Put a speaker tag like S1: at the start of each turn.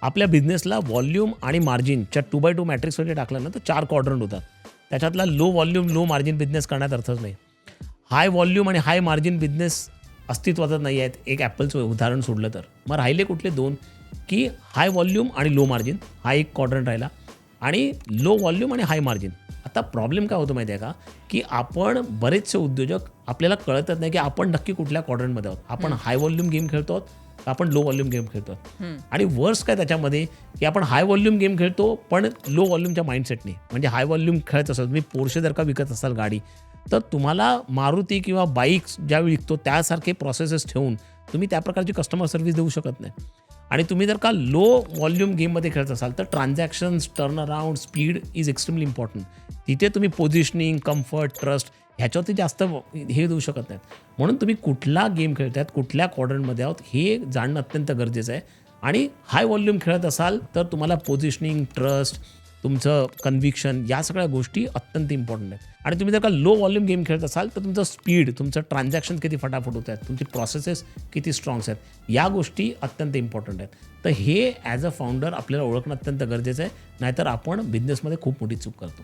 S1: आपल्या बिझनेसला व्हॉल्यूम आणि मार्जिनच्या 2x2 मॅट्रिक्समध्ये टाकलं ना तर 4 क्वाड्रंट होतात. त्याच्यातला low volume low margin business करण्यात अर्थच नाही. हाय व्हॉल्यूम आणि हाय मार्जिन बिझनेस अस्तित्वातच नाही आहेत, एक ॲपलचं उदाहरण सोडलं तर. मग राहिले कुठले 2, की हाय व्हॉल्यूम आणि लो मार्जिन हा एक क्वाड्रंट राहिला आणि लो व्हॉल्यूम आणि हाय मार्जिन. आता प्रॉब्लेम काय होतो माहिती आहे का, की आपण बरेचसे उद्योजक आपल्याला कळतच नाही की आपण नक्की कुठल्या क्वाड्रंटमध्ये आहोत. आपण हाय व्हॉल्यूम गेम खेळतो आहोत का आपण लो व्हॉल्यूम गेम खेळतो आहोत. आणि वर्स्ट काय त्याच्यामध्ये, की आपण हाय व्हॉल्यूम गेम खेळतो पण लो व्हॉल्यूमच्या माइंडसेटने. म्हणजे हाय व्हॉल्यूम खेळत असाल तुम्ही, पोर्शे जर का विकत असाल गाडी, तर तुम्हाला मारुती किंवा बाईक्स ज्यावेळी विकतो त्यासारखे प्रोसेसेस ठेवून तुम्ही त्या प्रकारची कस्टमर सर्व्हिस देऊ शकत नाही. आणि तुम्ही जर का लो व्हॉल्यूम गेममध्ये खेळत असाल तर transactions, turn around, speed is extremely important. तिथे तुम्ही पोझिशनिंग, कम्फर्ट, ट्रस्ट ह्याच्यावरती जास्त हे देऊ शकत नाहीत. म्हणून तुम्ही कुठला गेम खेळतायत, कुठल्या क्वाड्रंटमध्ये आहोत हे जाणणं अत्यंत गरजेचं आहे. आणि हाय व्हॉल्यूम खेळत असाल तर तुम्हाला पोझिशनिंग, ट्रस्ट, तुमचं कन्व्हिक्शन या सगळ्या गोष्टी अत्यंत इम्पॉर्टंट आहेत. आणि तुम्ही जर का लो व्हॉल्यूम गेम खेळत असाल तर तुमचं स्पीड, तुमचं ट्रान्झॅक्शन किती फटाफट होत आहेत, तुमची प्रोसेसेस किती स्ट्रॉंग्स आहेत, या गोष्टी अत्यंत इम्पॉर्टंट आहेत. तर हे ॲज अ फाउंडर आपल्याला ओळखणं अत्यंत गरजेचं आहे, नाहीतर आपण बिझनेसमध्ये खूप मोठी चूक करतो.